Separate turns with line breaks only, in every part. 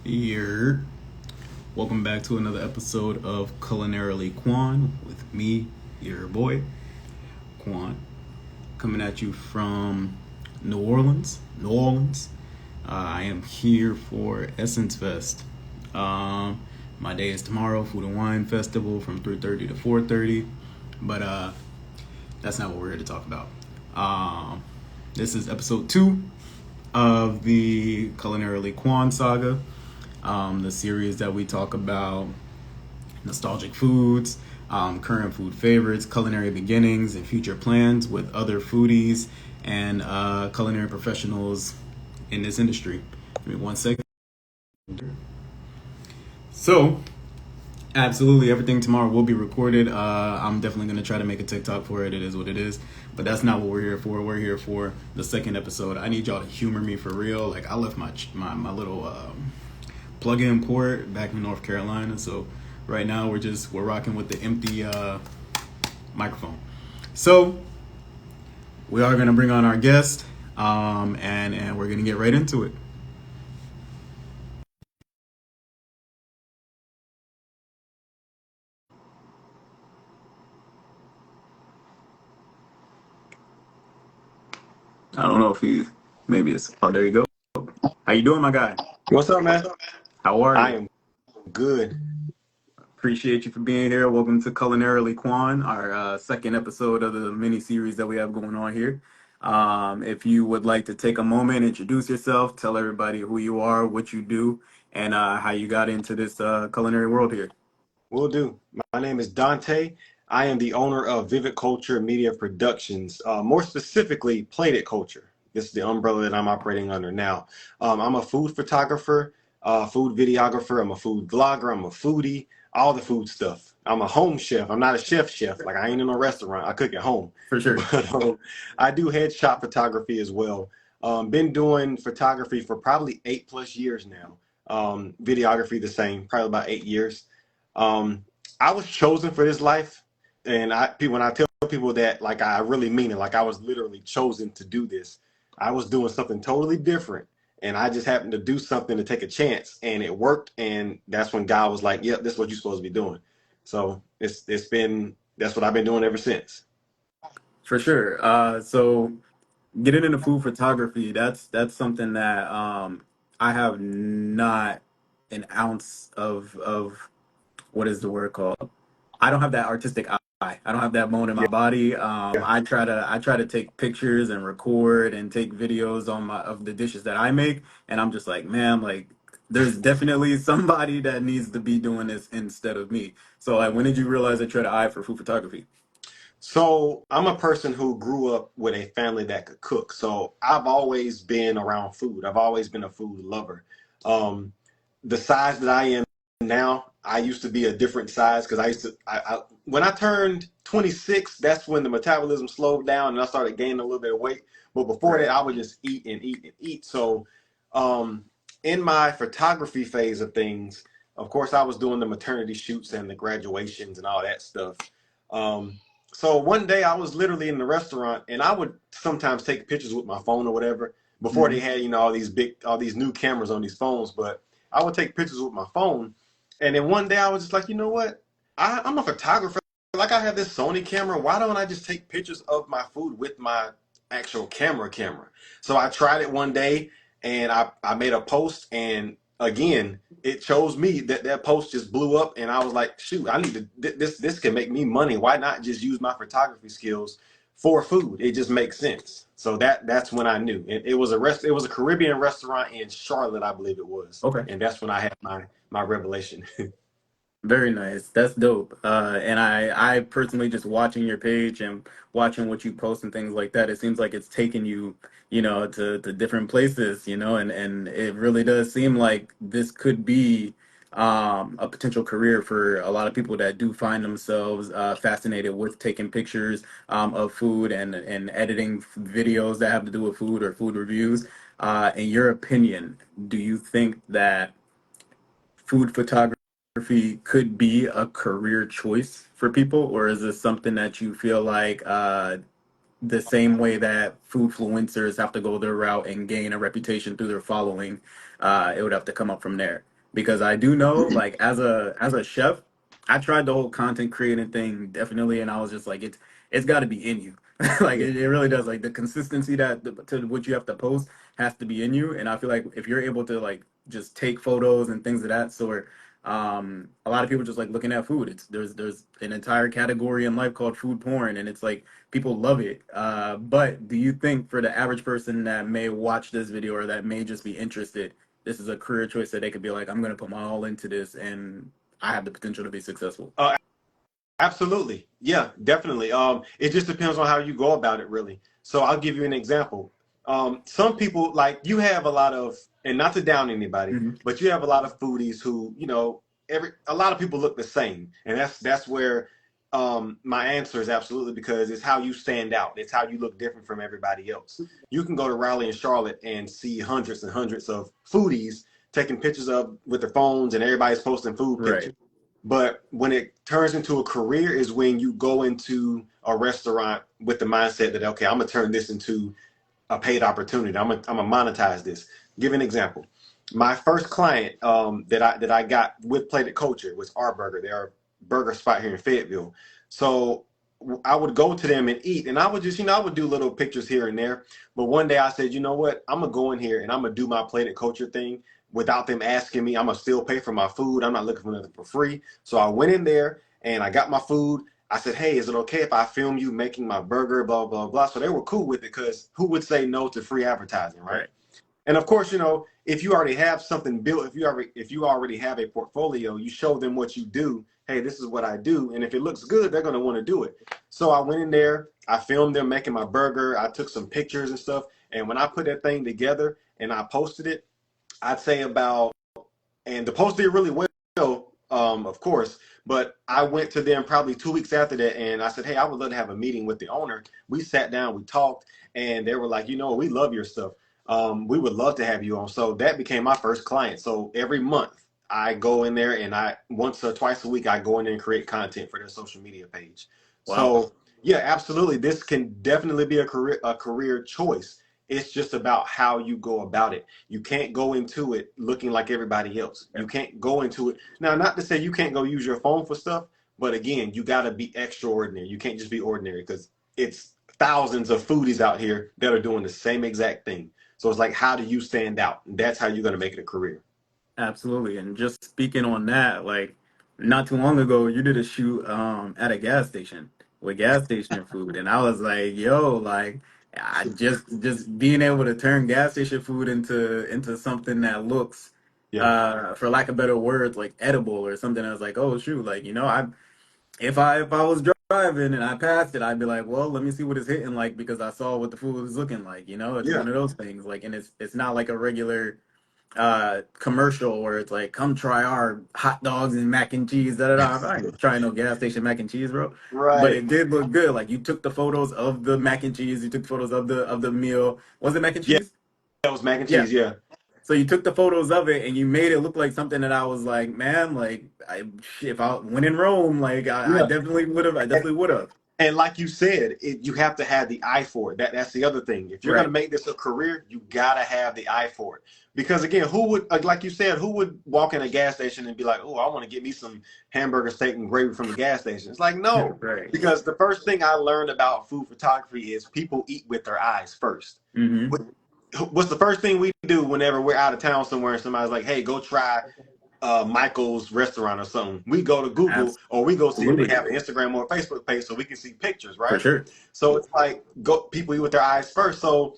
Here, welcome back to another episode of Culinarily Kwan with me, your boy, Kwan, coming at you from New Orleans. I am here for Essence Fest. My day is tomorrow, Food and Wine Festival from 3:30 to 4:30, but that's not what we're here to talk about. This is episode 2 of the Culinarily Kwan saga. The series that we talk about nostalgic foods, current food favorites, culinary beginnings, and future plans with other foodies and culinary professionals in this industry. Give me 1 second. So, absolutely everything tomorrow will be recorded. I'm definitely going to try to make a TikTok for it. It is what it is. But that's not what we're here for. We're here for the second episode. I need y'all to humor me for real. Like, I left my little plug-in port back in North Carolina, so right now we're rocking with the empty microphone. So we are gonna bring on our guest, and we're gonna get right into it. I don't know if maybe it's, oh, there you go. How you doing, my guy?
What's up, man?
How are
I
you?
am good.
Appreciate you for being here. Welcome to Culinarily Kwan, our second episode of the mini series that we have going on here. If you would like to take a moment, introduce yourself, tell everybody who you are, what you do, and how you got into this culinary world here.
Will do. My name is Dante. I am the owner of Vivid Culture Media Productions, more specifically, Plated Culture. This is the umbrella that I'm operating under now. I'm a food photographer, food videographer. I'm a food vlogger. I'm a foodie, all the food stuff. I'm a home chef. I'm not a chef. Like, I ain't in a restaurant. I cook at home.
For sure.
But I do headshot photography as well. Been doing photography for probably 8+ years now. Videography the same, probably about 8 years. Um, I was chosen for this life, and when I tell people that, like, I really mean it. Like, I was literally chosen to do this. I was doing something totally different, and I just happened to do something to take a chance, and it worked. And that's when God was like, "Yep, this is what you're supposed to be doing." So that's what I've been doing ever since.
For sure. So getting into food photography, that's something that I have not an ounce of what is the word called? I don't have that artistic eye. I don't have that bone in my
Yeah,
body.
yeah.
I try to take pictures and record and take videos of the dishes that I make, and I'm just like, man, like there's definitely somebody that needs to be doing this instead of me. So like, when did you realize that you had an eye for food photography?
So I'm a person who grew up with a family that could cook. So I've always been around food. I've always been a food lover. Um, the size that I am now, I used to be a different size because when I turned 26, that's when the metabolism slowed down and I started gaining a little bit of weight. But before that,
Right.
I would just eat and eat and eat. So um, in my photography phase of things, of course, I was doing the maternity shoots and the graduations and all that stuff. Um, so one day I was literally in the restaurant and I would sometimes take pictures with my phone or whatever before they
Hmm.
had, all these new cameras on these phones. But I would take pictures with my phone. And then one day I was just like, you know what? I'm a photographer. Like, I have this Sony camera. Why don't I just take pictures of my food with my actual camera? So I tried it one day and I made a post, and again, it chose me. That post just blew up, and I was like, shoot, I need to this can make me money. Why not just use my photography skills for food? It just makes sense. So that's when I knew. It was it was a Caribbean restaurant in Charlotte, I believe it was.
Okay.
And that's when I had my revelation.
Very nice. That's dope. And I personally just watching your page and watching what you post and things like that, it seems like it's taken you, to different places, and it really does seem like this could be a potential career for a lot of people that do find themselves fascinated with taking pictures of food and editing videos that have to do with food or food reviews. In your opinion, do you think that food photography could be a career choice for people, or is this something that you feel like the same way that food influencers have to go their route and gain a reputation through their following, it would have to come up from there? because I do know, like, as a chef, I tried the whole content creating thing definitely, and I was just like, it's got to be in you. Like
Yeah.
it really does. Like the consistency to what you have to post has to be in you, and I feel like if you're able to like just take photos and things of that sort, a lot of people just like looking at food. It's there's an entire category in life called food porn, and it's like people love it. But do you think for the average person that may watch this video or that may just be interested, this is a career choice that they could be like, I'm going to put my all into this and I have the potential to be successful?
Uh, Absolutely. Yeah, definitely. It just depends on how you go about it, really. So I'll give you an example. Some people like you have a lot of, and not to down anybody,
Hmm.
but you have a lot of foodies who, a lot of people look the same, and that's where my answer is absolutely because it's how you stand out. It's how you look different from everybody else. You can go to Raleigh and Charlotte and see hundreds and hundreds of foodies taking pictures of with their phones, and everybody's posting food
Right.
pictures. But when it turns into a career is when you go into a restaurant with the mindset that, okay, I'm gonna turn this into a paid opportunity. I'm gonna monetize this. Give an example. My first client that I got with Plated Culture was Our Burger. They're a burger spot here in Fayetteville. So I would go to them and eat, and I would just, I would do little pictures here and there. But one day I said, you know what? I'm gonna go in here and I'm gonna do my Plated Culture thing without them asking me. I'm gonna still pay for my food. I'm not looking for nothing for free. So I went in there and I got my food. I said, hey, is it okay if I film you making my burger, blah, blah, blah. So they were cool with it because who would say no to free advertising, right?
Right.
And of course, if you already have something built, if you already have a portfolio, you show them what you do. Hey, this is what I do. And if it looks good, they're going to want to do it. So I went in there, I filmed them making my burger. I took some pictures and stuff. And when I put that thing together and I posted it, I'd say about, and the post did really well, of course. But I went to them probably 2 weeks after that, and I said, "Hey, I would love to have a meeting with the owner." We sat down, we talked, and they were like, we love your stuff. We would love to have you on. So that became my first client. So every month I go in there, and I once or twice a week I go in there and create content for their social media page.
Wow.
So yeah, absolutely, this can definitely be a career choice. It's just about how you go about it. You can't go into it looking like everybody else.
Yeah.
You can't go into it. Now, not to say you can't go use your phone for stuff, but again, you got to be extraordinary. You can't just be ordinary because it's thousands of foodies out here that are doing the same exact thing. So it's like, how do you stand out? And that's how you're going to make it a career.
Absolutely. And just speaking on that, like not too long ago, you did a shoot at a gas station with gas station food. And I was like, yo, like I just being able to turn gas station food into something that looks
Yeah.
for lack of better words, like edible or something. I was like, oh shoot, like, if I was driving and I passed it, I'd be like, well, let me see what it's hitting like because I saw what the food was looking like. It's
Yeah.
one of those things. Like, and it's not like a regular commercial where it's like, come try our hot dogs and mac and cheese. Da da da. I ain't trying no gas station mac and cheese, bro. But
Right.
it did look good. Like you took the photos of the mac and cheese. You took photos of the meal. Was it mac and
Yeah.
cheese?
That was mac and
Yeah.
cheese. Yeah.
So you took the photos of it and you made it look like something that I was like, man, like if I went in Rome, like I
Yeah.
definitely would have. I definitely would have.
And like you said, you have to have the eye for it. That's the other thing. If you're going to
Right.
make this a career, you gotta have the eye for it. Because again, who would, like you said, who would walk in a gas station and be like, "Oh, I want to get me some hamburger steak and gravy from the gas station"? It's like no,
Right.
because the first thing I learned about food photography is people eat with their eyes first.
Mm-hmm.
What's the first thing we do whenever we're out of town somewhere and somebody's like, "Hey, go try Michael's restaurant or something"? We go to Google or we go see if they
Absolutely.
have an Instagram or a Facebook page so we can see pictures,
For
right?
sure.
So it's like go people eat with their eyes first. So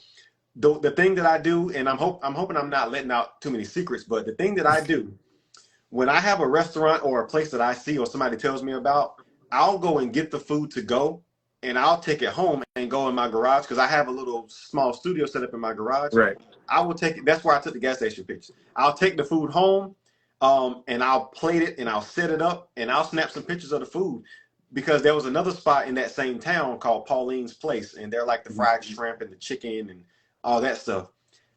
the thing that I do, and I'm hoping I'm not letting out too many secrets, but the thing that I do when I have a restaurant or a place that I see or somebody tells me about, I'll go and get the food to go and I'll take it home and go in my garage because I have a little small studio set up in my garage.
Right.
I will take it. That's where I took the gas station pictures. I'll take the food home, and I'll plate it and I'll set it up and I'll snap some pictures of the food because there was another spot in that same town called Pauline's Place, and they're like the fried shrimp and the chicken and all that stuff.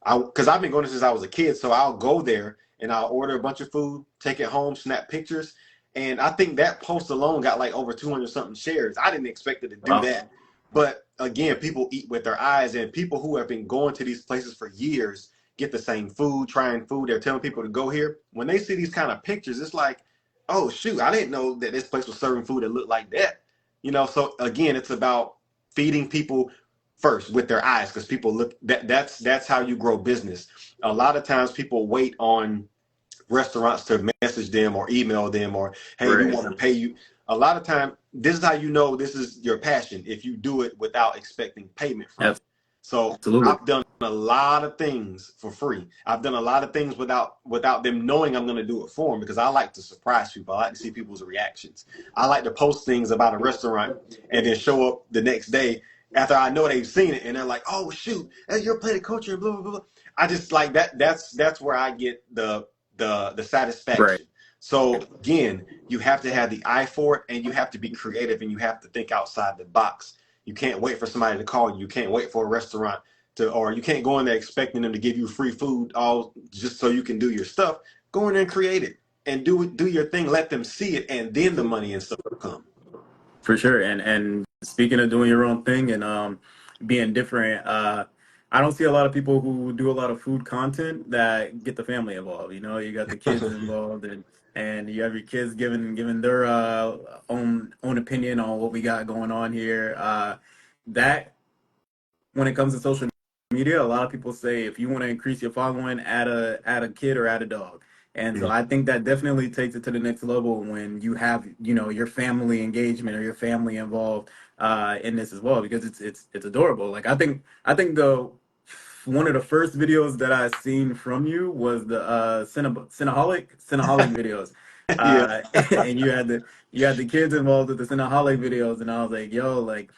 Because I've been going since I was a kid, so I'll go there and I'll order a bunch of food, take it home, snap pictures, and I think that post alone got like over 200 something shares. I didn't expect it to do
Wow.
that, but again, people eat with their eyes, and people who have been going to these places for years get the same food, trying food. They're telling people to go here. When they see these kind of pictures, it's like, oh shoot, I didn't know that this place was serving food that looked like that. So again, it's about feeding people first with their eyes, because people look that's how you grow business. A lot of times people wait on restaurants to message them or email them, or hey, we
Right.
want to pay you. A lot of time, this is how you know this is your passion, if you do it without expecting payment from it. So
Absolutely.
I've done a lot of things for free. I've done a lot of things without them knowing I'm going to do it for them, because I like to surprise people. I like to see people's reactions. I like to post things about a restaurant and then show up the next day after I know they've seen it, and they're like, "Oh shoot, you're playing culture and blah blah blah." I just like that. That's where I get the
Right.
satisfaction. So again, you have to have the eye for it, and you have to be creative, and you have to think outside the box. You can't wait for somebody to call you. You can't wait for a restaurant or you can't go in there expecting them to give you free food all just so you can do your stuff. Go in there and create it and do your thing. Let them see it, and then the money and stuff will come.
For sure. And speaking of doing your own thing and being different, I don't see a lot of people who do a lot of food content that get the family involved. You got the kids involved, and you have your kids giving their own opinion on what we got going on here. That when it comes to social media, a lot of people say if you want to increase your following, add a kid or add a dog. And so I think that definitely takes it to the next level when you have, your family engagement or your family involved in this as well, because it's adorable. Like I think the one of the first videos that I seen from you was the Cineholic videos.
Yeah.
And you had the kids involved with the Cineholic videos, and I was like, yo, like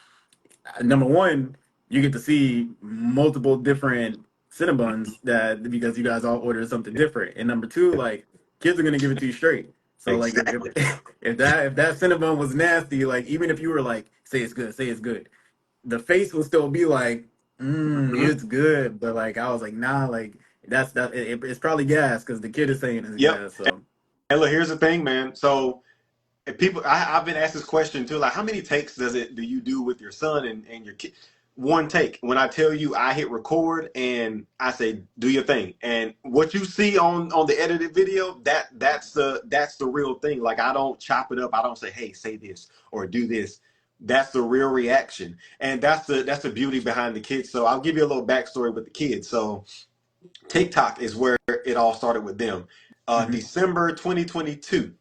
number one, you get to see multiple different Cinnabons that because you guys all ordered something different. And number two, like kids are gonna give it to you straight. So like if
Exactly.
if, if that Cinnabon was nasty, like even if you were like say it's good, the face will still be like,
Mm-hmm.
it's good. But like I was like, nah, like it's probably gas because the kid is saying it's
Yep.
gas. So
And look, here's the thing, man. So if people, I've been asked this question too, like how many takes do you do with your son and your kid? One take. When I tell you I hit record and I say do your thing, and what you see on the edited video, that's the real thing. Like I don't chop it up. I don't say, hey, say this or do this. That's the real reaction, and that's the beauty behind the kids. So I'll give you a little backstory with the kids. So TikTok is where it all started with them.
mhm.
December 2022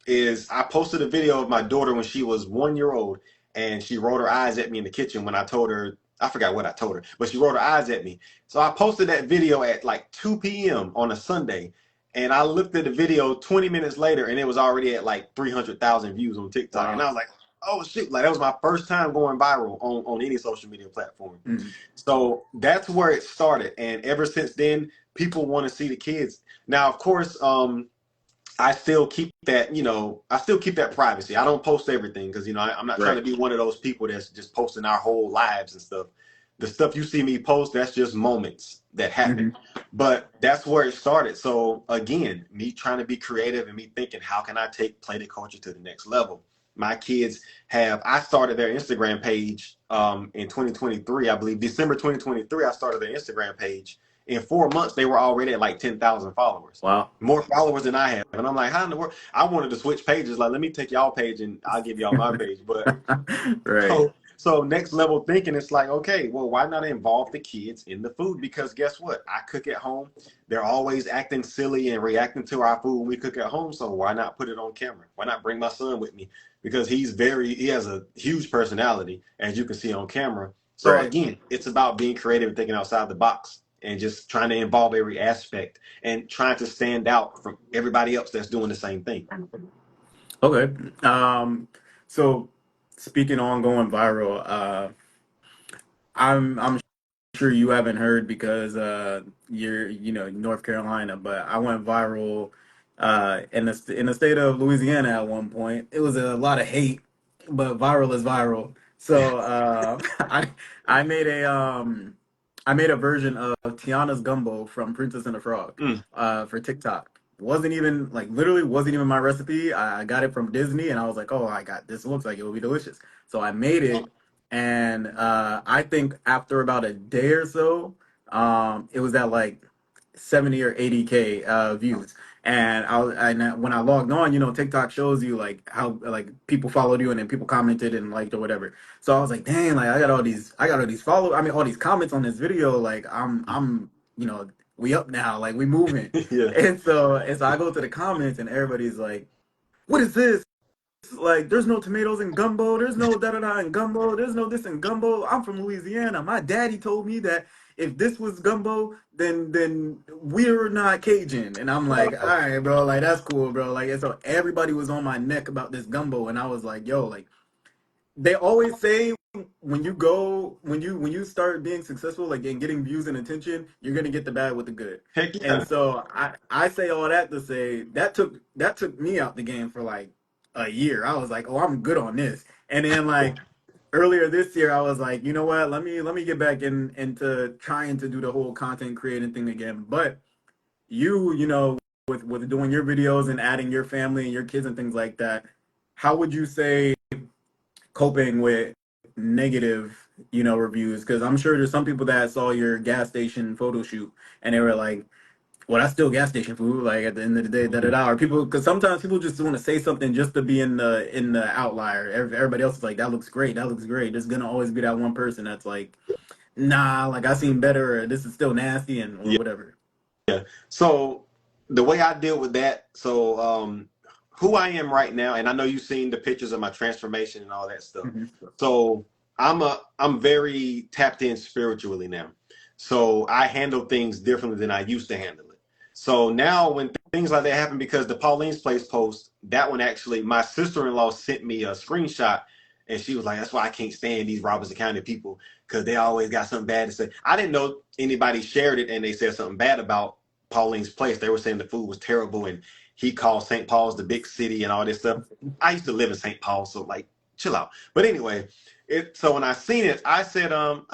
is I posted a video of my daughter when she was 1 year old, and she rolled her eyes at me in the kitchen when I told her, I forgot what I told her, but she rolled her eyes at me. So I posted that video at like 2 p.m. on a Sunday, and I looked at the video 20 minutes later, and it was already at like 300,000 views on TikTok. And I
Wow.
was like, oh shit, like that was my first time going viral on any social media platform.
Mhm.
So that's where it started. And ever since then, people want to see the kids. Now, of course, I still keep that, I still keep that privacy. I don't post everything because, I'm not trying
Right.
to be one of those people that's just posting our whole lives and stuff. The stuff you see me post, that's just moments that happen.
Hmm.
But that's where it started. So again, me trying to be creative and me thinking, how can I take play the culture to the next level? My kids I started their Instagram page in 2023, I believe. December 2023, I started their Instagram page. In 4 months, they were already at like 10,000 followers,
Wow.
more followers than I have. And I'm like, how in the world? I wanted to switch pages. Like, let me take y'all page and I'll give y'all my page. But
Right.
so next level thinking, it's like, okay, well, why not involve the kids in the food? Because guess what? I cook at home. They're always acting silly and reacting to our food when we cook at home. So why not put it on camera? Why not bring my son with me? Because he has a huge personality, as you can see on camera. So
Right.
again, it's about being creative and thinking outside the box and just trying to involve every aspect and trying to stand out from everybody else that's doing the same thing.
Okay. So speaking on going viral, I'm sure you haven't heard because you're North Carolina, but I went viral in the state of Louisiana at one point. It was a lot of hate, but viral is viral. So I made a version of Tiana's gumbo from Princess and the Frog
Mm,
for TikTok. Wasn't even like literally wasn't even my recipe. I got it from Disney and I was like, oh, I got this. Looks like it will be delicious. So I made it, and I think after about a day or so, it was at like 70 or 80K views. And when I logged on, you know, TikTok shows you like how like people followed you and then people commented and liked or whatever. So I was like, dang, like I got all these all these comments on this video. Like you know, we up now, like we moving.
Yeah.
And so I go to the comments and everybody's like, what is this? Like, there's no tomatoes in gumbo. There's no da da da in gumbo. There's no this in gumbo. I'm from Louisiana. My daddy told me that if this was gumbo, then we're not Cajun. And I'm like, all right, bro. Like, that's cool, bro. Like, and so everybody was on my neck about this gumbo, and I was like, yo, like, they always say when you start being successful, like and getting views and attention, you're gonna get the bad with the good.
Heck
And
yeah.
so I say all that to say that took me out the game for like a year. I was like, oh, I'm good on this. And then like earlier this year, I was like, you know what? Let me get back into trying to do the whole content creating thing again. But you know, with doing your videos and adding your family and your kids and things like that, how would you say coping with negative, you know, reviews? Because I'm sure there's some people that saw your gas station photo shoot and they were like, well, that's still gas station food. Like at the end of the day, da da
Mhm.
da. Or people, because sometimes people just want to say something just to be in the outlier. Everybody else is like, that looks great, that looks great. There's gonna always be that one person that's like, nah, like I seen better, or this is still nasty, and or
Yeah.
whatever.
So the way I deal with that, so who I am right now, and I know you've seen the pictures of my transformation and all that stuff.
Hmm.
So I'm very tapped in spiritually now. So I handle things differently than I used to handle it. So now when things like that happen, because the Pauline's Place post, that one actually, my sister-in-law sent me a screenshot and she was like, that's why I can't stand these Robertson County people because they always got something bad to say. I didn't know anybody shared it and they said something bad about Pauline's Place. They were saying the food was terrible and he called St. Paul's the big city and all this stuff. I used to live in St. Paul, so like, chill out. But anyway, so when I seen it, I said, oh,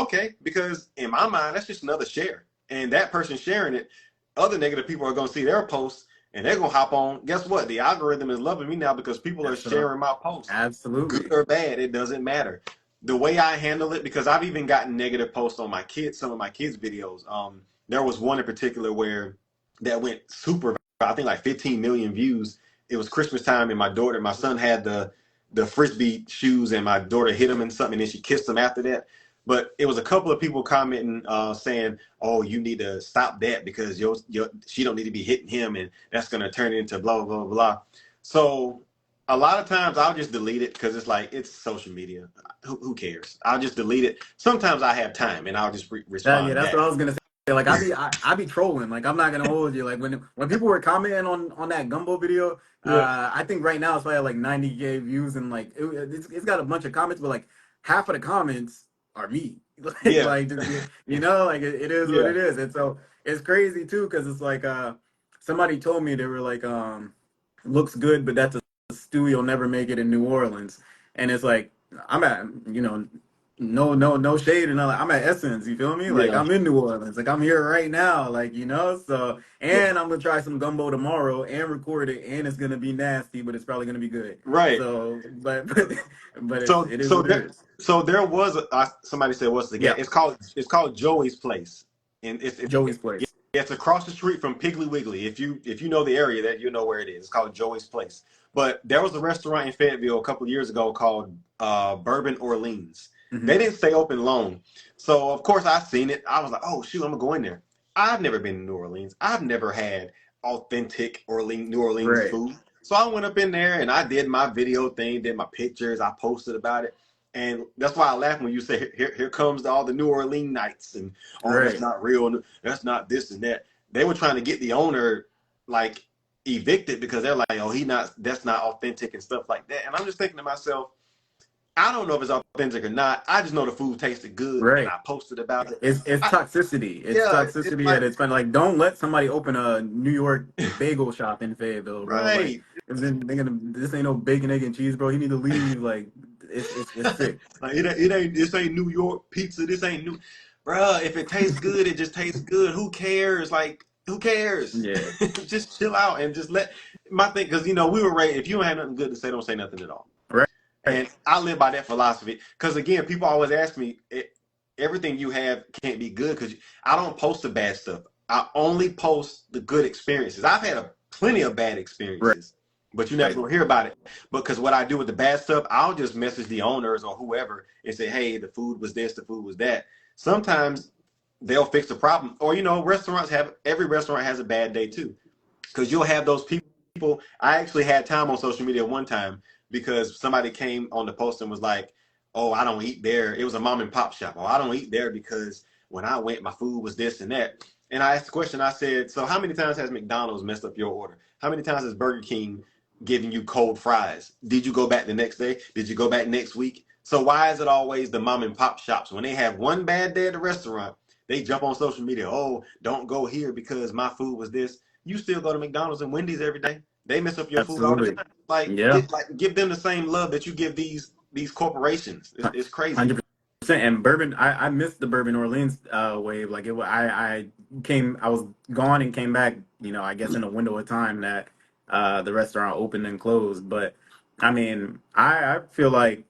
okay, because in my mind, that's just another share. And that person sharing it, other negative people are gonna see their posts and they're gonna hop on. Guess what? The algorithm is loving me now because people are
Yes, sir.
sharing my posts. Good
Absolutely.
or bad, it doesn't matter. The way I handle it, because I've even gotten negative posts on my kids, some of my kids' videos. There was one in particular where that went super, I think like 15 million views. It was Christmas time and my son had the frisbee shoes and my daughter hit him and something and then she kissed him after that. But it was a couple of people commenting saying, oh, you need to stop that because she don't need to be hitting him and that's going to turn into blah, blah, blah, blah. So a lot of times I'll just delete it because it's like, it's social media. Who cares? I'll just delete it. Sometimes I have time and I'll just
Yeah,
respond
that's
back.
what I was gonna say. Like I be trolling. Like I'm not gonna hold you. Like when people were commenting on that gumbo video,
Yeah.
I think right now it's probably like 90K views and like it's got a bunch of comments, but like half of the comments are me.
Yeah.
Like just, you know, like it is what
Yeah.
it is. And so it's crazy too because it's like somebody told me they were like looks good, but that's a stew you'll never make it in New Orleans. And it's like I'm at, you know, no shade and all that. I'm at Essence, you feel me? Like
Yeah.
I'm in New Orleans. Like I'm here right now. Like, you know, so
Yeah.
and I'm gonna try some gumbo tomorrow and record it and it's gonna be nasty, but it's probably gonna be good.
Right.
So but
So
it is
so
what it
there
is.
so there was somebody said what's the gas?
Yeah,
It's called Joey's Place, and
Joey's place.
it's across the street from Piggly Wiggly. If you know the area, that you know where it is. It's called Joey's Place. But there was a restaurant in Fayetteville a couple of years ago called Bourbon Orleans.
Hmm.
They didn't stay open long, so of course I seen it. I was like, oh shoot, I'm gonna go in there. I've never been to New Orleans. I've never had authentic New Orleans
Right.
food. So I went up in there and I did my video thing, did my pictures, I posted about it. And that's why I laugh when you say, here comes all the New Orleans nights and, oh, that's
Right.
not real. That's not this and that. They were trying to get the owner like evicted because they're like, oh, that's not authentic and stuff like that. And I'm just thinking to myself, I don't know if it's authentic or not. I just know the food tasted good and
Right.
I posted about it.
It's toxicity. It's
Yeah, it's
toxicity
like,
at its fun. Like, don't let somebody open a New York bagel shop in Fayetteville, bro. Like,
right.
if they're gonna, this ain't no bacon, egg, and cheese, bro. You need to leave. Like, it's sick.
Like this ain't New York pizza. This ain't new, bruh. If it tastes good, it just tastes good. Who cares? Like who cares?
Yeah.
Just chill out and just let my thing. Because we were raised. If you don't have nothing good to say, don't say nothing at all.
Right.
And I live by that philosophy. Because again, people always ask me, everything you have can't be good because I don't post the bad stuff. I only post the good experiences. I've had plenty of bad
Right.
experiences, but you never gonna hear about it. Because what I do with the bad stuff, I'll just message the owners or whoever and say, "Hey, the food was this, the food was that." Sometimes they'll fix the problem, or restaurants have every restaurant has a bad day too, because you'll have those people. I actually had time on social media one time because somebody came on the post and was like, "Oh, I don't eat there." It was a mom and pop shop. "Oh, I don't eat there because when I went, my food was this and that." And I asked the question. I said, "So how many times has McDonald's messed up your order? How many times has Burger King given you cold fries? Did you go back the next day? Did you go back next week? So why is it always the mom and pop shops when they have one bad day at the restaurant? They jump on social media. Oh, don't go here because my food was this. You still go to McDonald's and Wendy's every day. They mess up your food all the
Absolutely.
time. Like,
Yeah.
give them the same love that you give these corporations. It's crazy.
100%. And bourbon, I missed the bourbon Orleans wave. Like I came, I was gone and came back. I guess in a window of time that the restaurant opened and closed. But I mean, I feel like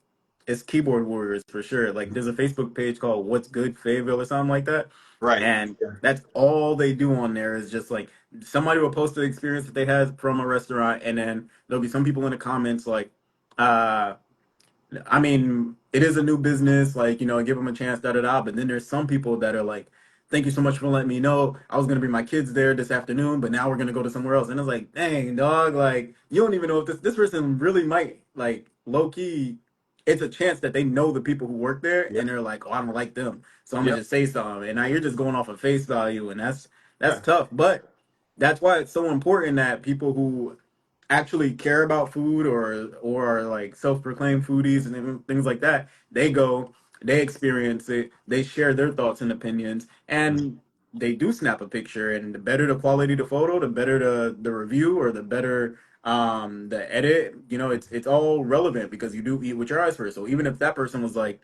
it's keyboard warriors for sure. Like there's a Facebook page called "What's Good Fayetteville" or something like that,
Right.
and
Yeah.
that's all they do on there is just like somebody will post the experience that they had from a restaurant, and then there'll be some people in the comments like. I mean, it is a new business, like, give them a chance, da da da. But then there's some people that are like, thank you so much for letting me know. I was gonna bring my kids there this afternoon, but now we're gonna go to somewhere else. And it's like, dang, dog, like you don't even know if this person really might like low key. It's a chance that they know the people who work there,
Yeah.
and they're like, oh, I don't like them, so I'm gonna
Yep.
just say something. And now you're just going off of face value, and that's
Yeah.
tough. But that's why it's so important that people who actually care about food or are like self-proclaimed foodies and things like that, they go, they experience it, they share their thoughts and opinions, and they do snap a picture. And the better the quality of the photo, the better the review, or the better the edit. It's all relevant because you do eat with your eyes first. So even if that person was like,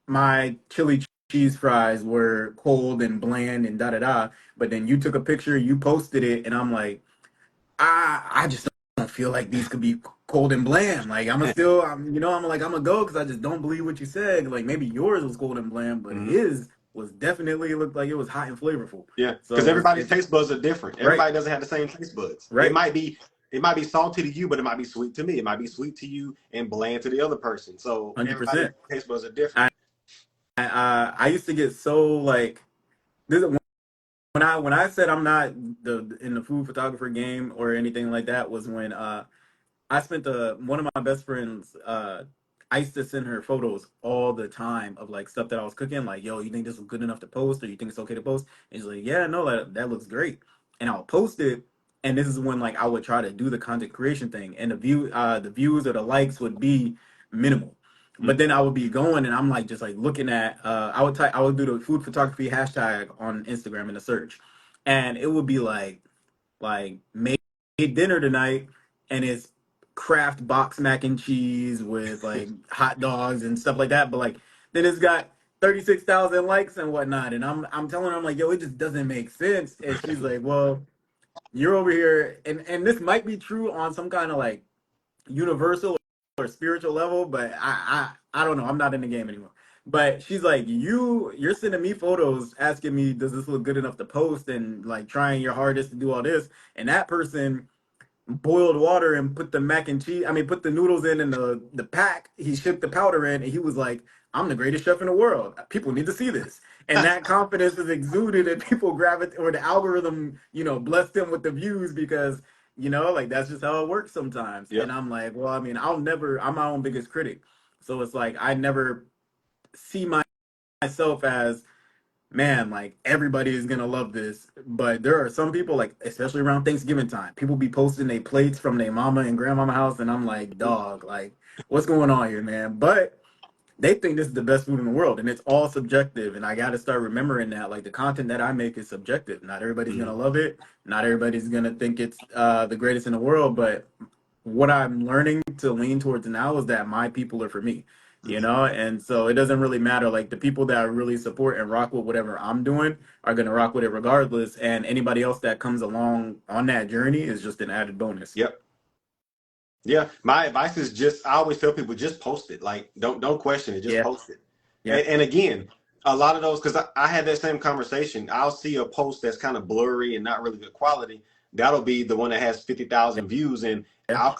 my chili cheese fries were cold and bland and da da da, but then you took a picture, you posted it, and I'm like, I just don't feel like these could be cold and bland. Like I'm like I'm gonna go because I just don't believe what you said. Like maybe yours was cold and bland, but
Hmm.
his was definitely, it looked like it was hot and flavorful.
Yeah. Because
So
everybody's
it's
taste buds are different.
right,
Everybody doesn't have the same taste buds. It
right,
might be it might be salty to you, but it might be sweet to me. It might be sweet to you and bland to the other person. So
hundred
everybody's
percent.
taste buds are different.
I I used to get so like this when I said I'm not the in the food photographer game or anything like that was when I spent one of my best friends. I used to send her photos all the time of like stuff that I was cooking. Like, yo, you think this is good enough to post, or you think it's okay to post? And she's like, yeah, no, that looks great. And I'll post it. And this is when like I would try to do the content creation thing, and the views or the likes would be minimal.
Mhm.
But then I would be going, and I'm like just like looking at. I would do the food photography hashtag on Instagram in the search, and it would be like made dinner tonight, and it's Kraft box mac and cheese with like hot dogs and stuff like that. But like then it's got 36,000 likes and whatnot, and I'm telling her, I'm like, yo, it just doesn't make sense. And she's like, well, you're over here, and this might be true on some kind of like universal or spiritual level, but I don't know. I'm not in the game anymore. But she's like, you're sending me photos asking me, does this look good enough to post, and like trying your hardest to do all this, and that person boiled water and put the mac and cheese. I mean, put the noodles in the pack. He shipped the powder in, and he was like, "I'm the greatest chef in the world. People need to see this." And that confidence is exuded, and people gravitate, or the algorithm, blessed him with the views because like that's just how it works sometimes. And
Yep.
I'm like, well, I mean, I'm my own biggest critic, so it's like I never see myself as, man, like everybody is gonna love this. But there are some people, like especially around Thanksgiving time, people be posting their plates from their mama and grandmama house, and I'm like, dog, like what's going on here, man? But they think this is the best food in the world, and it's all subjective. And I got to start remembering that, like the content that I make is subjective. Not everybody's gonna
Hmm.
love it. Not everybody's gonna think it's the greatest in the world. But what I'm learning to lean towards now is that my people are for me,
Hmm.
and so it doesn't really matter. Like the people that really support and rock with whatever I'm doing are gonna rock with it regardless, and anybody else that comes along on that journey is just an added bonus.
Yep. Yeah, my advice is just I always tell people just post it. Like don't question it, just
Yeah,
post it.
yeah,
And again, A lot of those, because I had that same conversation. I'll see a post that's kind of blurry and not really good quality. That'll be the one that has 50,000 views, and
Yeah.
I'll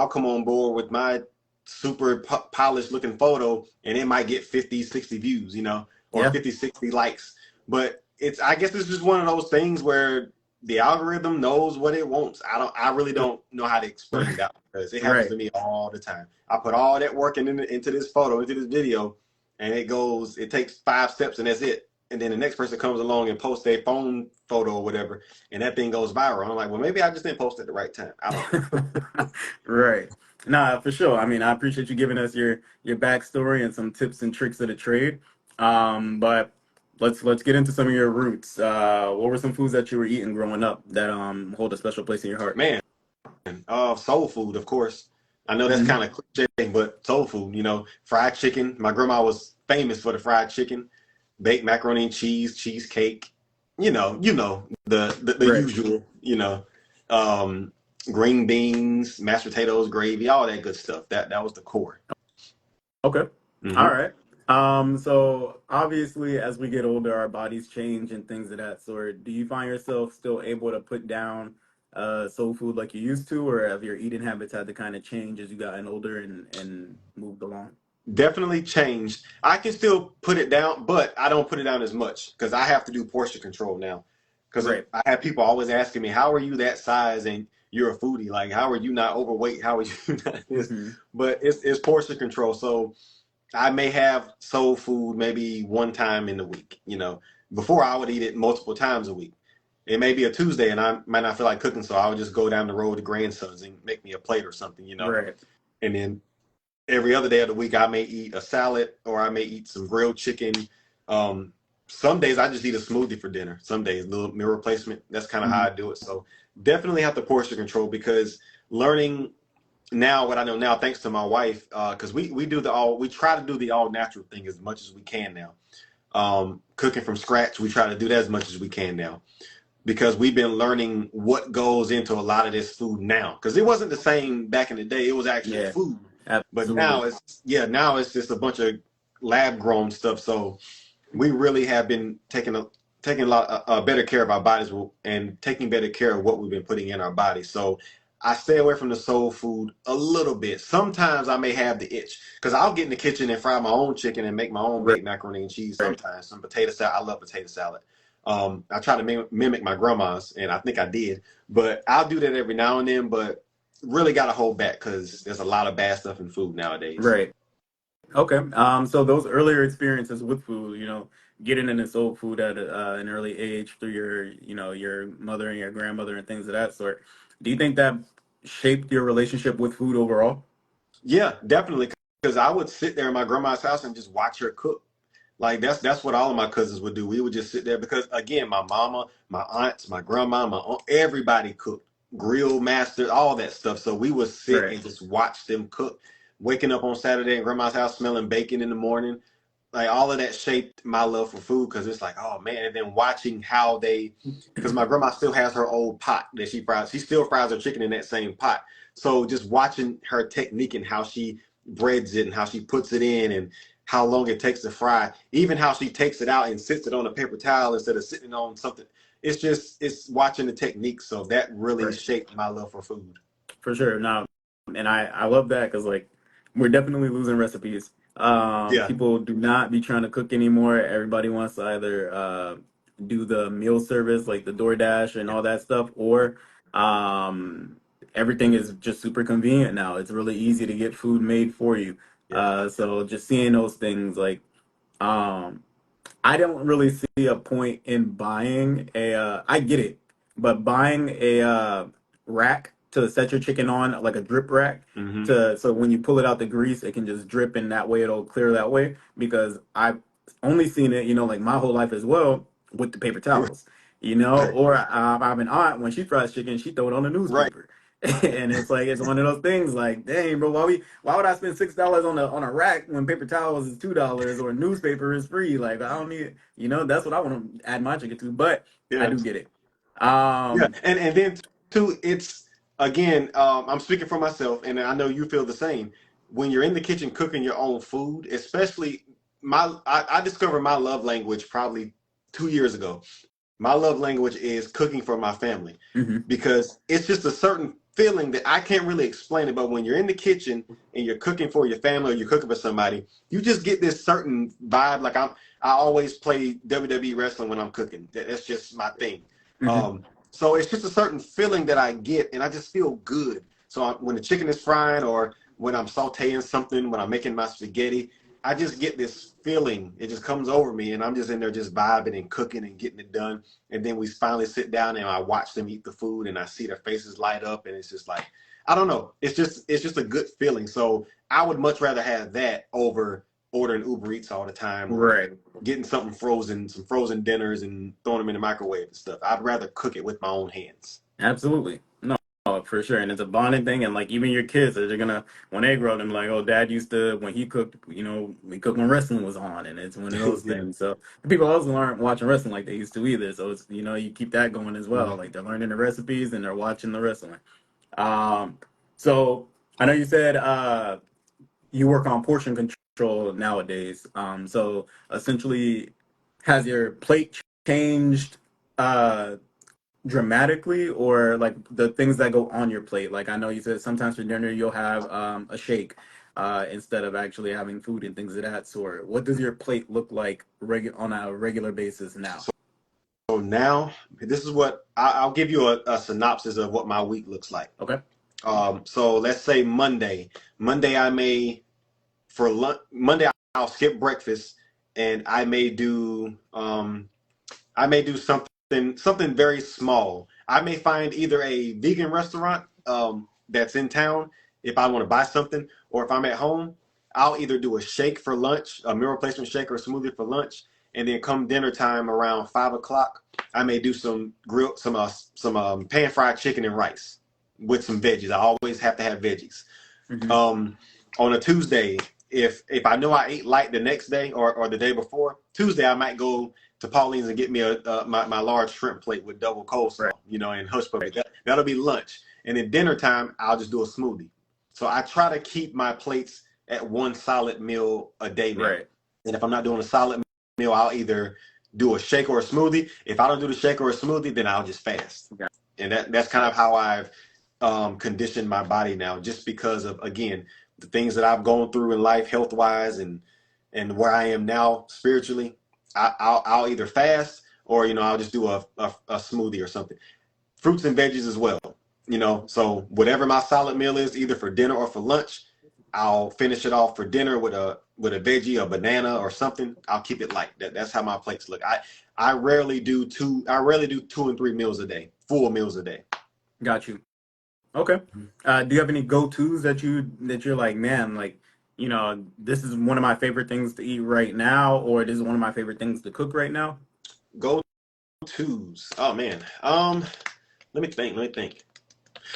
come on board with my super polished looking photo, and it might get 50, 60 views, or
Yeah.
50, 60 likes. But I guess it's just one of those things where the algorithm knows what it wants. I really don't know how to explain that because it happens
Right.
to me all the time. I put all that work into this photo, into this video, and it takes 5 steps and that's it. And then the next person comes along and posts their phone photo or whatever, and that thing goes viral. I'm like, well, maybe I just didn't post at the right time. I don't know.
Right. Nah, for sure. I mean, I appreciate you giving us your backstory and some tips and tricks of the trade. But let's get into some of your roots. What were some foods that you were eating growing up that hold a special place in your heart?
Man, soul food, of course. I know that's
Hmm.
kind of cliche, but soul food, fried chicken. My grandma was famous for the fried chicken, baked macaroni and cheese, cheesecake. The
Right.
usual. Um, green beans, mashed potatoes, gravy, all that good stuff. That was the core.
Okay. All
Hmm.
right. So obviously, as we get older, our bodies change and things of that sort. Do you find yourself still able to put down soul food like you used to, or have your eating habits had to kind of change as you gotten older and moved along?
Definitely changed. I can still put it down, but I don't put it down as much because I have to do portion control now. Because
Right.
I have people always asking me, "How are you that size and you're a foodie? Like, how are you not overweight? How are you not this?"
Hmm.
But it's portion control. So I may have soul food maybe one time in the week. Before I would eat it multiple times a week. It may be a Tuesday and I might not feel like cooking, so I would just go down the road to Grandsons and make me a plate or something.
Right.
And then every other day of the week, I may eat a salad or I may eat some grilled chicken. Um, some days I just eat a smoothie for dinner. Some days, a little meal replacement. That's kind of how
Hmm.
I do it. So definitely have to portion control because learning now what I know now, thanks to my wife, because we try to do the all natural thing as much as we can now. Cooking from scratch, we try to do that as much as we can now because we've been learning what goes into a lot of this food now. Because it wasn't the same back in the day; it was actually
Yeah.
food, but
Absolutely.
now it's just a bunch of lab grown stuff. So we really have been taking a lot better care of our bodies and taking better care of what we've been putting in our bodies. So I stay away from the soul food a little bit. Sometimes I may have the itch because I'll get in the kitchen and fry my own chicken and make my own
Right.
baked macaroni and cheese.
Right.
Sometimes some potato salad. I love potato salad. I try to mimic my grandma's, and I think I did. But I'll do that every now and then. But really got to hold back because there's a lot of bad stuff in food nowadays.
Right. Okay. So those earlier experiences with food, getting into soul food at an early age through your mother and your grandmother and things of that sort. Do you think that shaped your relationship with food overall?
Yeah, definitely. Because I would sit there in my grandma's house and just watch her cook. Like that's what all of my cousins would do. We would just sit there because again, my mama, my aunts, my grandma, my aunt, everybody cooked, grill master, all that stuff. So we would sit
Right.
and just watch them cook. Waking up on Saturday in grandma's house smelling bacon in the morning, like all of that shaped my love for food because it's like, oh man, and then watching how they, because my grandma still has her old pot that she fries. She still fries her chicken in that same pot. So just watching her technique and how she breads it and how she puts it in and how long it takes to fry, even how she takes it out and sits it on a paper towel instead of sitting on something. It's watching the technique. So that really
Right.
shaped my love for food.
For sure. Now, and I love that because like we're definitely losing recipes.
Yeah.
People do not be trying to cook anymore. Everybody wants to either do the meal service like the DoorDash and
Yeah.
all that stuff, or um, everything is just super convenient now. It's really easy to get food made for you.
Yeah.
So just seeing those things like um, I don't really see a point in buying a. I get it, but buying a rack to set your chicken on, like a drip rack,
Mm-hmm.
to so when you pull it out the grease, it can just drip, and that way it'll clear that way. Because I've only seen it, like my whole life as well with the paper towels,
Right.
or I have an aunt when she fries chicken, she throw it on the
Right.
newspaper. And it's one of those things like, dang, bro, why would I spend $6 on a rack when paper towels is $2 or newspaper is free? Like I don't need, that's what I want to add my chicken to. But I
Yeah.
do get it.
Yeah,
Um,
and then too, it's again, I'm speaking for myself, and I know you feel the same. When you're in the kitchen cooking your own food, especially I discovered my love language probably 2 years ago. My love language is cooking for my family
Hmm.
because it's just a certain feeling that I can't really explain it. But when you're in the kitchen and you're cooking for your family or you're cooking for somebody, you just get this certain vibe. Like I always play WWE wrestling when I'm cooking. That's just my thing.
Hmm.
So it's just a certain feeling that I get, and I just feel good. So when the chicken is frying or when I'm sauteing something, when I'm making my spaghetti, I just get this feeling. It just comes over me, and I'm just in there just vibing and cooking and getting it done. And then we finally sit down and I watch them eat the food and I see their faces light up, and it's just like, I don't know. It's just a good feeling. So I would much rather have that over ordering Uber Eats all the time or
Right.
getting something frozen, some frozen dinners and throwing them in the microwave and stuff. I'd rather cook it with my own hands.
Absolutely. No, for sure. And it's a bonding thing. And like even your kids, they're gonna when they grow up, they're like, oh, dad used to when he cooked, we cooked when wrestling was on, and it's one of those
Yeah.
things. So the people also aren't watching wrestling like they used to either. So it's you keep that going as well.
Mhm.
Like they're learning the recipes and they're watching the wrestling. Um, so I know you said you work on portion control nowadays. So essentially, has your plate changed dramatically, or like the things that go on your plate? Like I know you said sometimes for dinner you'll have a shake instead of actually having food and things of that sort. What does your plate look like on a regular basis now?
So now, this is what I'll give you a synopsis of what my week looks like.
Okay.
So let's say Monday. Monday, I may for lunch. Monday, I'll skip breakfast, and I may do something very small. I may find either a vegan restaurant that's in town if I want to buy something, or if I'm at home, I'll either do a shake for lunch, a meal replacement shake or a smoothie for lunch, and then come dinner time around 5 o'clock, I may do some pan fried chicken and rice with some veggies. I always have to have veggies.
Hmm.
Um, on a Tuesday, if I know I ate light the next day or the day before, Tuesday I might go to Pauline's and get me my large shrimp plate with double
Right.
coleslaw, and hush puppies. That'll be lunch, and then dinner time I'll just do a smoothie. So I try to keep my plates at one solid meal a day now.
Right.
And if I'm not doing a solid meal, I'll either do a shake or a smoothie. If I don't do the shake or a smoothie, then I'll just fast.
Okay.
And that's kind of how I've conditioned my body now, just because of, again, the things that I've gone through in life, health wise, and where I am now spiritually. I'll either fast or I'll just do a smoothie or something. Fruits and veggies as well. So whatever my solid meal is, either for dinner or for lunch, I'll finish it off for dinner with a veggie, a banana or something. I'll keep it light. That's how my plates look. I rarely do two. I rarely do 2 and 3 meals a day, full meals a day.
Got you. Okay. Do you have any go-tos that you're like, man, like, this is one of my favorite things to eat right now, or this is one of my favorite things to cook right now?
Go tos. Oh man. Let me think. Let me think.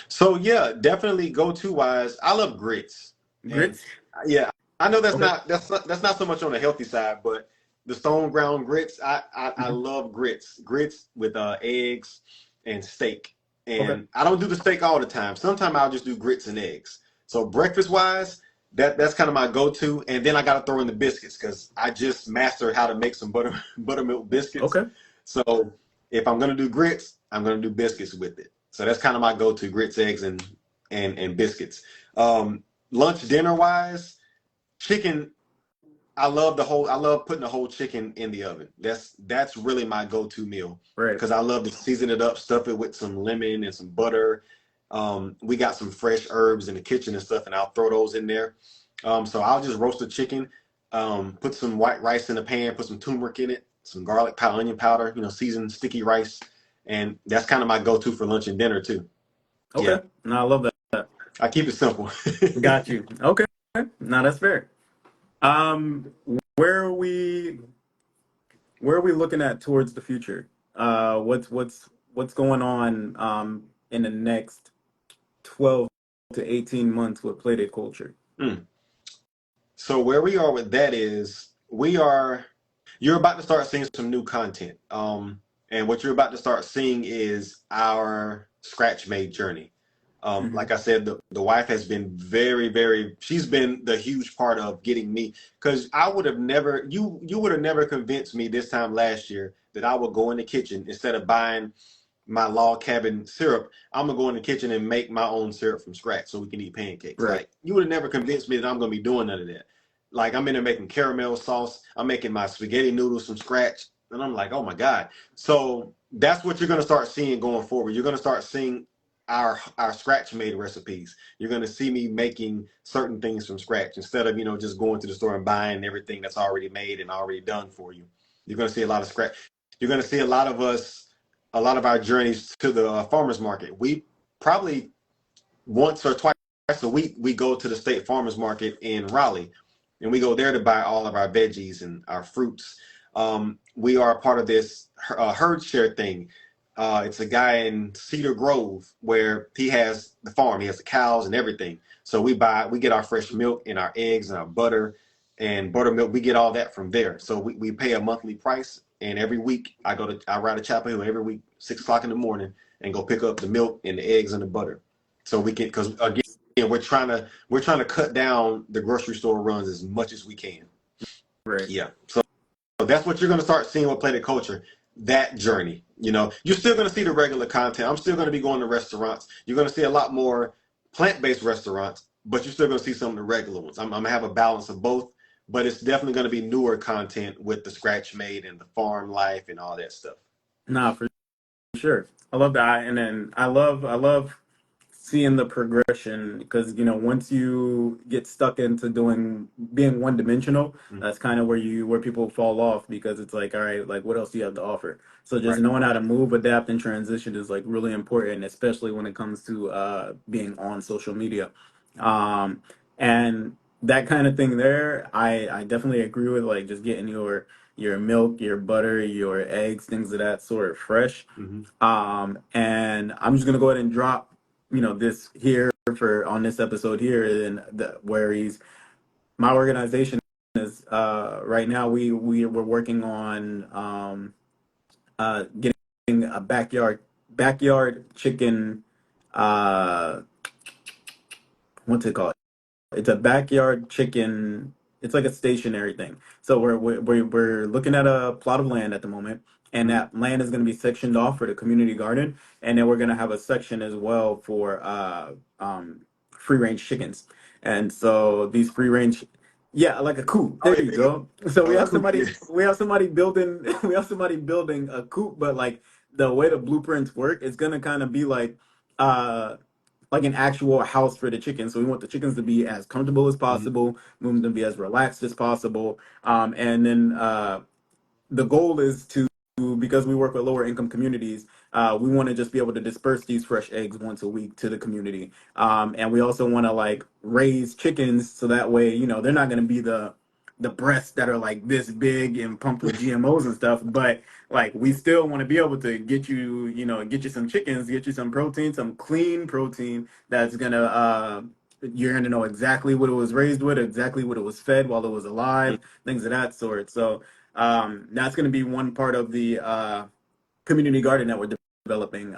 So yeah, definitely go to wise. I love grits, and
Grits?
yeah, I know
Okay.
that's not so much on the healthy side, but the stone ground grits, I
Hmm.
love grits. Grits with eggs and steak,
Okay.
and I don't do the steak all the time. Sometimes I'll just do grits and eggs. So breakfast wise, that's kind of my go to, and then I got to throw in the biscuits because I just mastered how to make some buttermilk biscuits.
Okay.
So if I'm gonna do grits, I'm gonna do biscuits with it. So that's kind of my go-to: grits, eggs, and biscuits. Lunch, dinner wise, chicken. I love putting the whole chicken in the oven. That's really my go-to meal
Right.
because I love to season it up, stuff it with some lemon and some butter. We got some fresh herbs in the kitchen and stuff, and I'll throw those in there. So I'll just roast the chicken, put some white rice in the pan, put some turmeric in it, some garlic powder, onion powder, seasoned sticky rice, and that's kind of my go-to for lunch and dinner too. Yeah,
Okay. No, I love that.
I keep it simple.
Got you. Okay. No, that's fair. Um, where are we where are we looking at towards the future? What's going on in the next 12 to 18 months with plated culture?
Mm. So where we are with that is you're about to start seeing some new content. And what you're about to start seeing is our scratch made journey. Like I said, the wife has been she's been the huge part of getting me, because I would have never, you would have never convinced me this time last year that I would go in the kitchen instead of buying my log cabin syrup. I'm gonna go in the kitchen and make my own syrup from scratch so we can eat pancakes.
Right.
Like, you would have never convinced me that I'm gonna be doing none of that. Like, I'm in there making caramel sauce. I'm making my spaghetti noodles from scratch, and I'm like, oh my god. So that's what you're gonna start seeing going forward. You're gonna start seeing our scratch made recipes. You're gonna see me making certain things from scratch instead of just going to the store and buying everything that's already made and already done for you. You're gonna see a lot of scratch. You're gonna see a lot of us, a lot of our journeys to the farmers market. We probably once or twice a week we go to the state farmers market in Raleigh, and we go there to buy all of our veggies and our fruits. We are a part of this herd share thing. It's a guy in Cedar Grove where he has the farm. He has the cows and everything. So we get our fresh milk and our eggs and our butter and buttermilk. We get all that from there. So we pay a monthly price. And every week I ride to Chapel Hill every week, 6 o'clock in the morning, and go pick up the milk and the eggs and the butter. So we can, because again, we're trying to cut down the grocery store runs as much as we can.
Right.
Yeah. So that's what you're going to start seeing with Planet Culture, that journey. You're still going to see the regular content. I'm still going to be going to restaurants. You're going to see a lot more plant-based restaurants, but you're still going to see some of the regular ones. I'm going to have a balance of both, but it's definitely going to be newer content with the scratch made and the farm life and all that stuff.
Nah, for sure. I love that, and then I love seeing the progression because once you get stuck into being one dimensional,
Mm-hmm.
that's kind of where people fall off because it's like, all right, like what else do you have to offer? So just
Right.
knowing how to move, adapt, and transition is like really important, especially when it comes to being on social media, and that kind of thing. There, I definitely agree with like just getting your milk, your butter, your eggs, things of that sort fresh.
Mm-hmm.
And I'm just gonna go ahead and drop, this here for on this episode here, and where my organization is right now. We're working on getting a backyard chicken. Uh, what's it called? It's a backyard chicken. It's like a stationary thing. So we're looking at a plot of land at the moment, and
Mm-hmm.
that land is going to be sectioned off for the community garden, and then we're going to have a section as well for free range chickens. And so these free range, yeah, like a coop.
Oh
There
yeah,
you go. So
oh, cool. Yeah.
we have somebody building we have somebody building a coop, but like the way the blueprints work, it's going to kind of be uh like an actual house for the chickens. So we want the chickens to be as comfortable as
Mm-hmm.
possible. We want them to be as relaxed as possible. And then the goal is to, because we work with lower income communities, we want to just be able to disperse these fresh eggs once a week to the community. And we also want to like raise chickens so that way, they're not going to be the breasts that are like this big and pumped with GMOs and stuff, but like we still want to be able to get you some chickens, get you some protein, some clean protein that's gonna you're gonna know exactly what it was raised with, exactly what it was fed while it was alive, things of that sort. So that's going to be one part of the community garden that we're developing.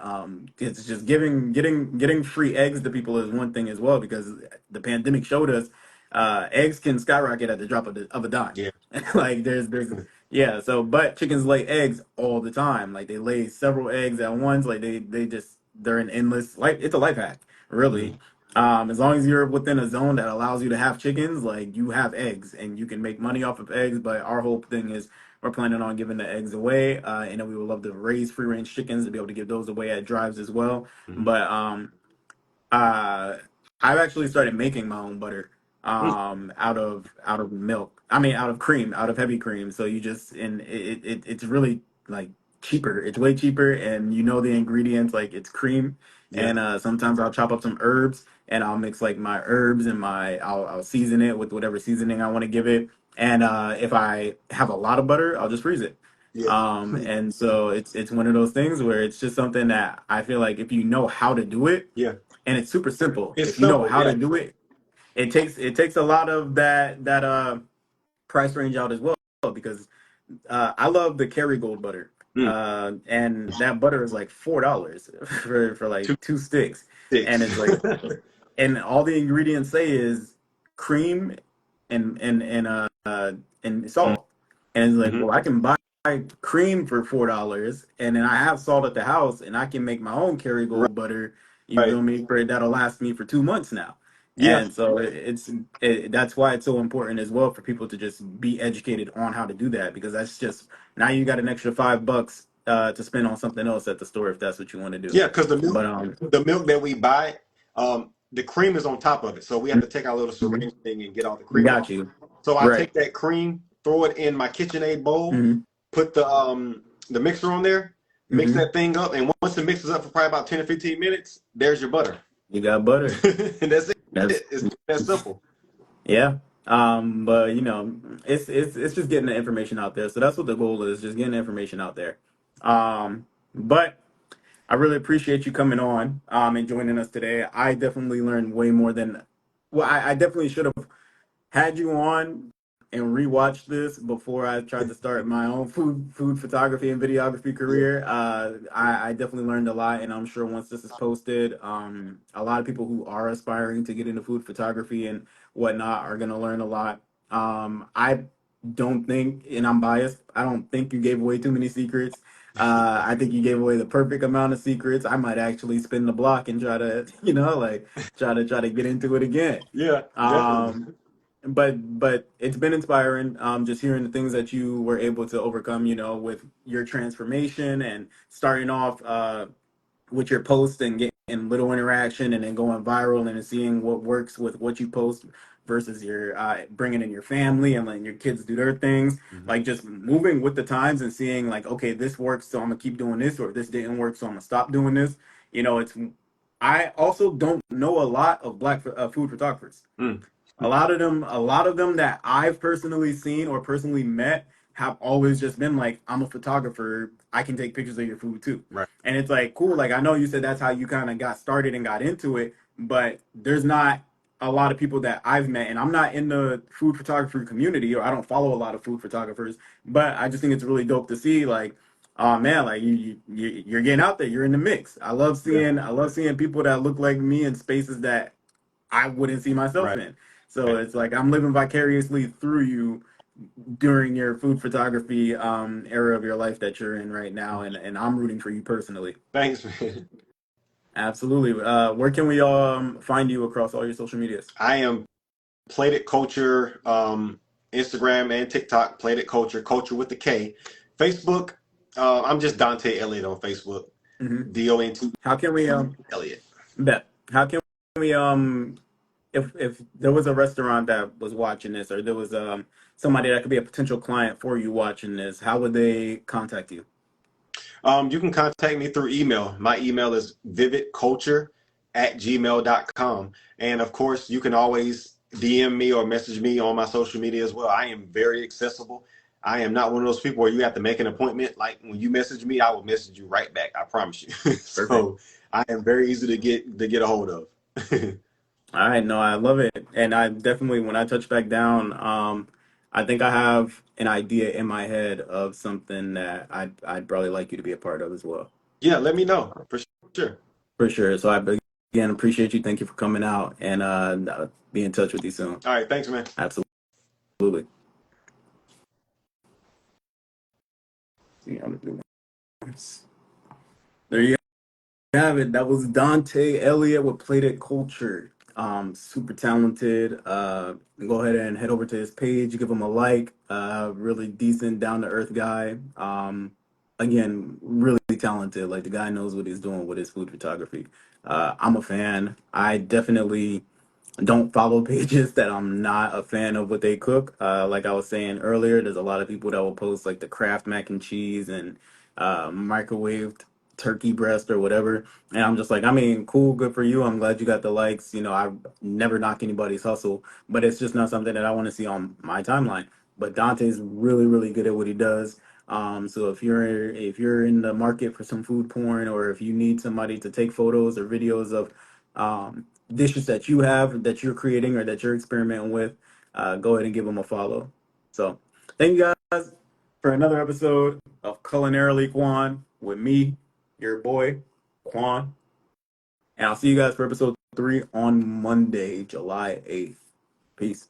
It's just getting free eggs to people is one thing as well, because the pandemic showed us eggs can skyrocket at the drop of a dime.
Yeah.
Like there's yeah. So but chickens lay eggs all the time. Like they lay several eggs at once. Like they're an endless life. It's a life hack,
Mm-hmm.
really. As long as you're within a zone that allows you to have chickens, like you have eggs and you can make money off of eggs. But our whole thing is we're planning on giving the eggs away, and then we would love to raise free range chickens to be able to give those away at drives as well.
Mm-hmm.
But uh, I've actually started making my own butter out of milk. I mean, out of cream, out of heavy cream. So you just and it's really like cheaper. It's way cheaper, and the ingredients, like it's cream,
Yeah.
and sometimes I'll chop up some herbs and I'll mix like my herbs and I'll season it with whatever seasoning I want to give it. And if I have a lot of butter, I'll just freeze it.
Yeah.
And so it's one of those things where it's just something that I feel like if you know how to do it,
Yeah.
and it's super simple.
It's
If you know
simple.
how
Yeah.
to do it, it takes a lot of that price range out as well, because I love the Kerrygold butter.
Mm.
and that butter is like $4 for
Two
like two sticks, and
sticks.
it's like, and all the ingredients say is cream and salt, and it's like,
Mm-hmm.
well, I can buy cream for $4, and then I have salt at the house, and I can make my own Kerrygold butter. You
Right.
feel me? For that'll last me for 2 months now.
Yeah.
And so that's why it's so important as well for people to just be educated on how to do that, because that's just, now you got an extra $5 to spend on something else at the store if that's what you want to do.
Yeah, because
But
the milk that we buy, the cream is on top of it. So we have to take our little
mhm,
syringe thing and get all the cream
got
off.
you.
So I
Right.
take that cream, throw it in my KitchenAid bowl,
Hmm.
put the mixer on there, mix
Hmm.
that thing up, and once it mixes up for probably about 10 or 15 minutes, there's your butter.
You got butter.
And that's it.
That's
It's that simple.
Yeah. But it's just getting the information out there. So that's what the goal is, just getting the information out there. But I really appreciate you coming on and joining us today. I definitely learned way more than, well, I definitely should have had you on and rewatched this before I tried to start my own food photography and videography
Yeah.
career. I definitely learned a lot, and I'm sure once this is posted, a lot of people who are aspiring to get into food photography and whatnot are gonna learn a lot. I don't think, and I'm biased, I don't think you gave away too many secrets. I think you gave away the perfect amount of secrets. I might actually spin the block and try to, like try to get into it again.
Yeah, definitely.
Um, but it's been inspiring, just hearing the things that you were able to overcome, with your transformation and starting off with your post and getting little interaction and then going viral and then seeing what works with what you post versus your bringing in your family and letting your kids do their things,
Mhm.
like just moving with the times and seeing like, okay, this works, so I'm gonna keep doing this, or this didn't work, so I'm gonna stop doing this. It's I also don't know a lot of black food photographers.
Mm.
A lot of them that I've personally seen or personally met have always just been like, I'm a photographer, I can take pictures of your food too.
Right.
And it's like, cool, like I know you said that's how you kind of got started and got into it, but there's not a lot of people that I've met, and I'm not in the food photography community, or I don't follow a lot of food photographers, but I just think it's really dope to see, like, oh man, like you're getting out there, you're in the mix.
Yeah.
I love seeing people that look like me in spaces that I wouldn't see myself
Right.
in. So it's like I'm living vicariously through you during your food photography era of your life that you're in right now, and I'm rooting for you personally.
Thanks, man.
Absolutely. Where can we find you across all your social medias?
I am Plated Culture, Instagram and TikTok, Plated Culture, Culture with the K. Facebook, I'm just Dante Elliott on Facebook.
Hmm.
DONT
How can we
Elliott.
bet? How can we if there was a restaurant that was watching this, or there was somebody that could be a potential client for you watching this, how would they contact you?
You can contact me through email. My email is vividculture@gmail.com. And of course, you can always DM me or message me on my social media as well. I am very accessible. I am not one of those people where you have to make an appointment. Like when you message me, I will message you right back. I promise you.
Perfect.
So I am very easy to get a hold of.
All right, no, I love it. And I definitely, when I touch back down, I think I have an idea in my head of something that I'd probably like you to be a part of as well.
Yeah, let me know for sure.
For sure. So I again appreciate you. Thank you for coming out, and be in touch with you soon.
All right, thanks, man.
Absolutely. See, I'm gonna do this. There you have it. That was Dante Elliott with Plated Culture. Super talented. Go ahead and head over to his page, give him a like. Really decent, down to earth guy. Again, really talented. Like the guy knows what he's doing with his food photography. I'm a fan. I definitely don't follow pages that I'm not a fan of what they cook. Like I was saying earlier, there's a lot of people that will post like the Kraft mac and cheese and microwaved turkey breast or whatever. And I'm just like, I mean, cool, good for you. I'm glad you got the likes. I never knock anybody's hustle, but it's just not something that I want to see on my timeline. But Dante's really, really good at what he does. So if you're in the market for some food porn, or if you need somebody to take photos or videos of dishes that you have that you're creating or that you're experimenting with, go ahead and give them a follow. So thank you guys. for another episode of Culinarily Kwan with me, your boy, Kwan. And I'll see you guys for episode 3 on Monday, July 8th. Peace.